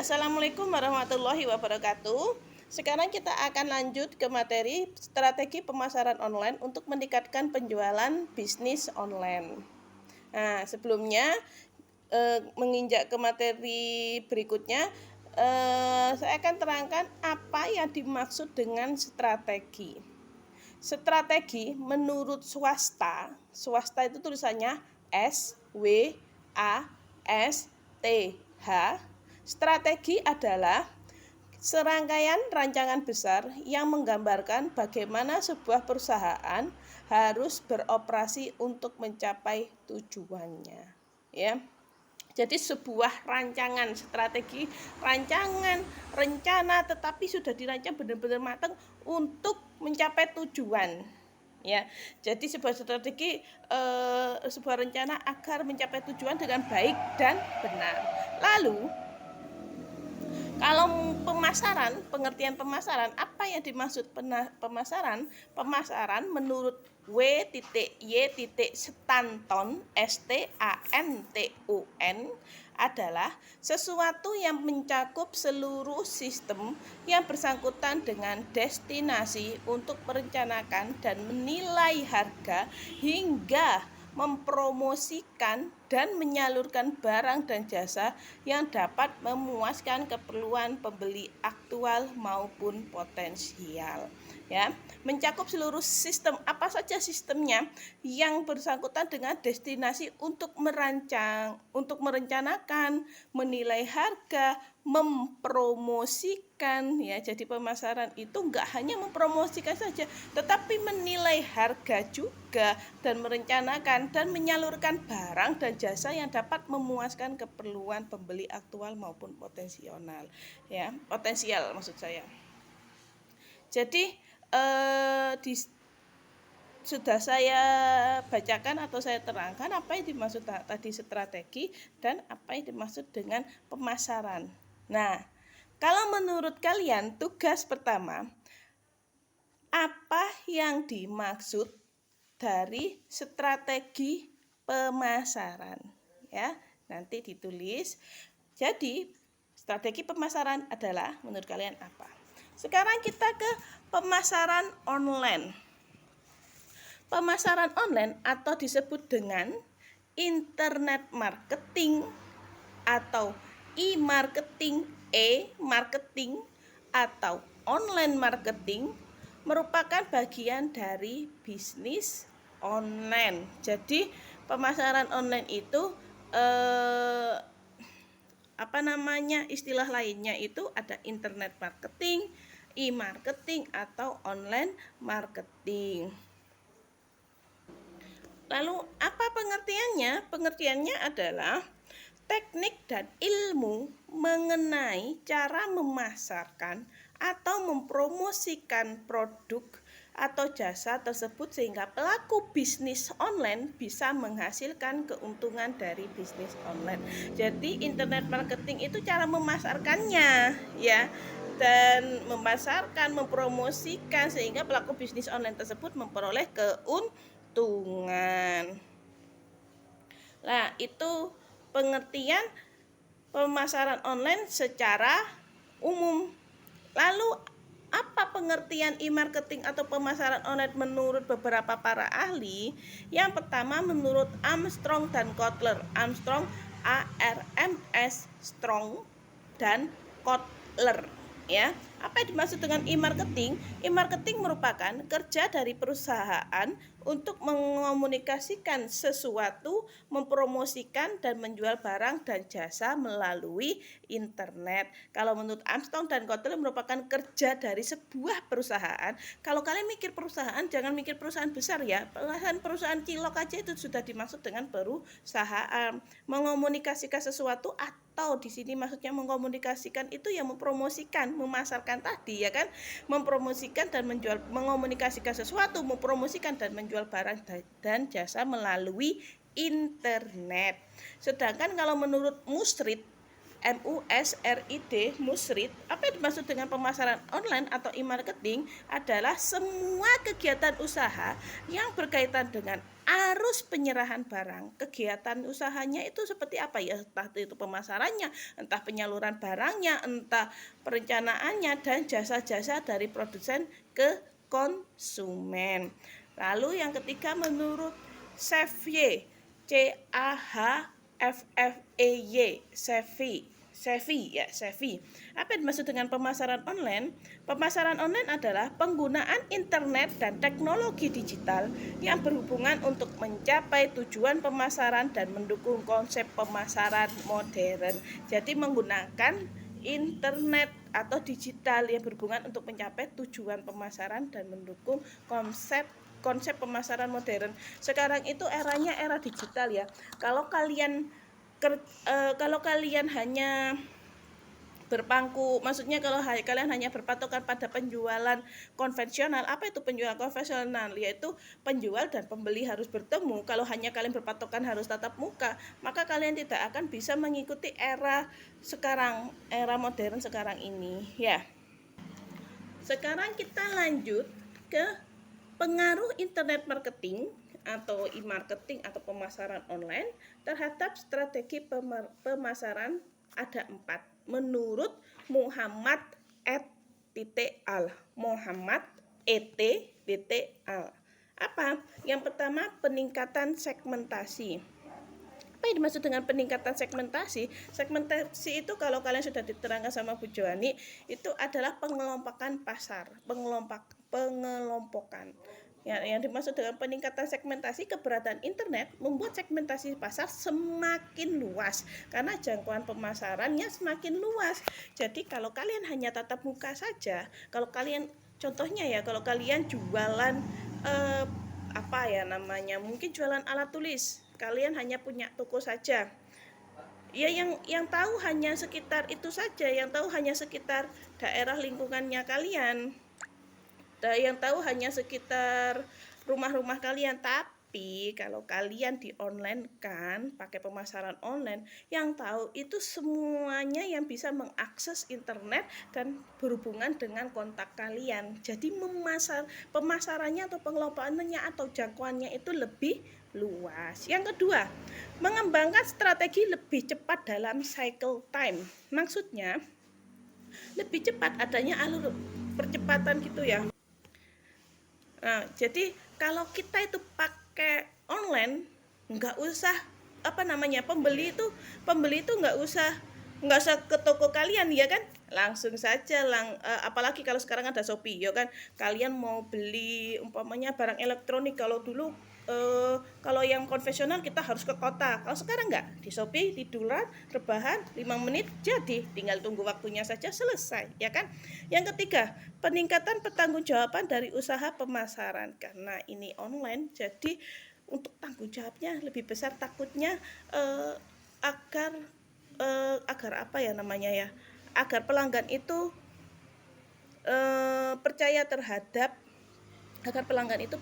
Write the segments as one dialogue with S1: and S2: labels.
S1: Assalamualaikum warahmatullahi wabarakatuh. Sekarang kita akan lanjut ke materi strategi pemasaran online untuk meningkatkan penjualan bisnis online. Nah, sebelumnya menginjak ke materi berikutnya, saya akan terangkan apa yang dimaksud dengan strategi. Strategi menurut swasta itu tulisannya SWASTH. Strategi adalah serangkaian rancangan besar yang menggambarkan bagaimana sebuah perusahaan harus beroperasi untuk mencapai tujuannya, ya. Jadi sebuah rancangan strategi, rencana tetapi sudah dirancang benar-benar matang untuk mencapai tujuan, ya. Jadi sebuah strategi, sebuah rencana agar mencapai tujuan dengan baik dan benar. Lalu kalau pengertian pemasaran, apa yang dimaksud pemasaran? Pemasaran menurut W.Y. Stanton STANTUN adalah sesuatu yang mencakup seluruh sistem yang bersangkutan dengan destinasi untuk merencanakan dan menilai harga hingga mempromosikan dan menyalurkan barang dan jasa yang dapat memuaskan keperluan pembeli aktual maupun potensial, ya. Mencakup seluruh sistem, apa saja sistemnya yang bersangkutan dengan destinasi untuk merencanakan, menilai harga, mempromosikan, ya. Jadi pemasaran itu enggak hanya mempromosikan saja, tetapi menilai harga juga dan merencanakan dan menyalurkan barang dan jasa yang dapat memuaskan keperluan pembeli aktual maupun potensial, ya. Potensial maksud saya. Jadi sudah saya bacakan atau saya terangkan apa yang dimaksud tadi strategi dan apa yang dimaksud dengan pemasaran. Nah, kalau menurut kalian tugas pertama, apa yang dimaksud dari strategi pemasaran? Ya, nanti ditulis. Jadi, strategi pemasaran adalah menurut kalian apa? Sekarang kita ke pemasaran online. Pemasaran online atau disebut dengan internet marketing atau e-marketing, e-marketing atau online marketing merupakan bagian dari bisnis online. Jadi pemasaran online itu istilah lainnya itu ada internet marketing, e-marketing atau online marketing. Lalu apa pengertiannya? Pengertiannya adalah teknik dan ilmu mengenai cara memasarkan atau mempromosikan produk atau jasa tersebut sehingga pelaku bisnis online bisa menghasilkan keuntungan dari bisnis online. Jadi internet marketing itu cara memasarkannya, ya, dan memasarkan, mempromosikan sehingga pelaku bisnis online tersebut memperoleh keuntungan. Nah, itu pengertian pemasaran online secara umum. Lalu apa pengertian e-marketing atau pemasaran online menurut beberapa para ahli? Yang pertama menurut Armstrong dan Kotler. Armstrong ARMS Strong dan Kotler, ya. Apa yang dimaksud dengan e-marketing? E-marketing merupakan kerja dari perusahaan untuk mengomunikasikan sesuatu, mempromosikan dan menjual barang dan jasa melalui internet. Kalau menurut Armstrong dan Kotler merupakan kerja dari sebuah perusahaan. Kalau kalian mikir perusahaan, jangan mikir perusahaan besar, ya. Perusahaan cilok aja itu sudah dimaksud dengan perusahaan. Mengomunikasikan sesuatu atau di sini maksudnya mengkomunikasikan itu yang mempromosikan, memasarkan tadi, ya kan? Mempromosikan dan menjual, mengomunikasikan sesuatu, mempromosikan dan menjual barang dan jasa melalui internet. Sedangkan kalau menurut Musrid, Musrid, apa yang dimaksud dengan pemasaran online atau e-marketing adalah semua kegiatan usaha yang berkaitan dengan arus penyerahan barang, kegiatan usahanya itu seperti apa ya, entah itu pemasarannya, entah penyaluran barangnya, entah perencanaannya, dan jasa-jasa dari produsen ke konsumen. Lalu yang ketiga menurut Chevy, CAHFFEY, Chevy. Apa yang dimaksud dengan pemasaran online? Pemasaran online adalah penggunaan internet dan teknologi digital yang berhubungan untuk mencapai tujuan pemasaran dan mendukung konsep pemasaran modern. Jadi menggunakan internet atau digital yang berhubungan untuk mencapai tujuan pemasaran dan mendukung konsep pemasaran modern. Sekarang itu eranya era digital ya. Kalau kalian hanya berpangku, maksudnya kalau kalian hanya berpatokan pada penjualan konvensional. Apa itu penjualan konvensional? Yaitu penjual dan pembeli harus bertemu. Kalau hanya kalian berpatokan harus tatap muka, maka kalian tidak akan bisa mengikuti era sekarang, era modern sekarang ini ya. Sekarang kita lanjut ke pengaruh internet marketing atau e-marketing atau pemasaran online terhadap strategi pemasaran. Ada 4 menurut Muhammad @al. Apa? Yang pertama, peningkatan segmentasi. Apa yang dimaksud dengan peningkatan segmentasi? Segmentasi itu kalau kalian sudah diterangkan sama Bu Joani, itu adalah pengelompokan pasar, pengelompokan. Ya, yang dimaksud dengan peningkatan segmentasi, keberadaan internet membuat segmentasi pasar semakin luas karena jangkauan pemasarannya semakin luas. Jadi kalau kalian hanya tatap muka saja, kalau kalian contohnya ya, kalau kalian jualan mungkin jualan alat tulis, kalian hanya punya toko saja. Ya, yang tahu hanya sekitar itu saja, yang tahu hanya sekitar daerah lingkungannya kalian. Yang tahu hanya sekitar rumah-rumah kalian. Tapi kalau kalian di online kan pakai pemasaran online, yang tahu itu semuanya yang bisa mengakses internet dan berhubungan dengan kontak kalian. Jadi pemasarannya atau pengelompokannya atau jangkauannya itu lebih luas. Yang kedua, mengembangkan strategi lebih cepat dalam cycle time. Maksudnya lebih cepat, adanya alur percepatan gitu ya. Nah, jadi kalau kita itu pakai online, nggak usah pembeli itu nggak usah ke toko kalian ya kan, langsung saja apalagi kalau sekarang ada Shopee ya kan, kalian mau beli umpamanya barang elektronik, kalau dulu kalau yang konvensional kita harus ke kota, kalau sekarang nggak, di Shopee tiduran rebahan 5 menit jadi, tinggal tunggu waktunya saja selesai ya kan. Yang ketiga, peningkatan pertanggungjawaban dari usaha pemasaran. Karena ini online, jadi untuk tanggung jawabnya lebih besar, takutnya agar agar pelanggan itu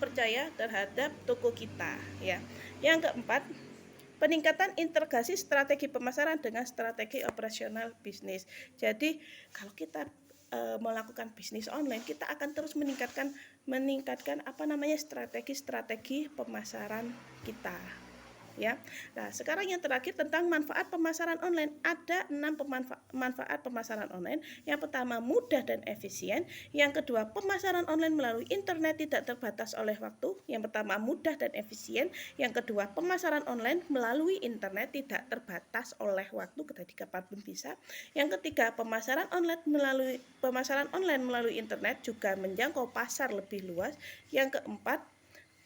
S1: percaya terhadap toko kita ya. Yang keempat, peningkatan integrasi strategi pemasaran dengan strategi operasional bisnis. Jadi kalau kita melakukan bisnis online, kita akan terus meningkatkan strategi pemasaran kita ya. Nah, sekarang yang terakhir tentang manfaat pemasaran online. Ada 6 manfaat pemasaran online. Yang pertama, mudah dan efisien. Yang kedua, pemasaran online melalui internet tidak terbatas oleh waktu. Yang pertama, mudah dan efisien. Yang kedua, pemasaran online melalui internet tidak terbatas oleh waktu, ketika kapanpun bisa. Yang ketiga, pemasaran online melalui internet juga menjangkau pasar lebih luas. Yang keempat,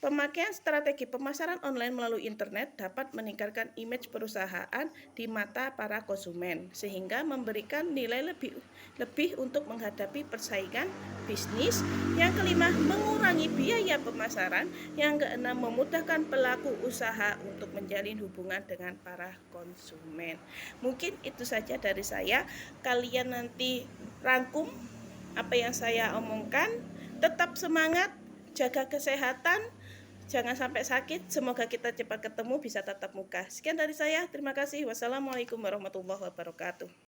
S1: pemakaian strategi pemasaran online melalui internet dapat meningkatkan image perusahaan di mata para konsumen, sehingga memberikan nilai lebih untuk menghadapi persaingan bisnis. Yang kelima, mengurangi biaya pemasaran. Yang keenam, memudahkan pelaku usaha untuk menjalin hubungan dengan para konsumen. Mungkin itu saja dari saya. Kalian nanti rangkum apa yang saya omongkan. Tetap semangat, jaga kesehatan, jangan sampai sakit. Semoga kita cepat ketemu, bisa tatap muka. Sekian dari saya. Terima kasih. Wassalamualaikum warahmatullahi wabarakatuh.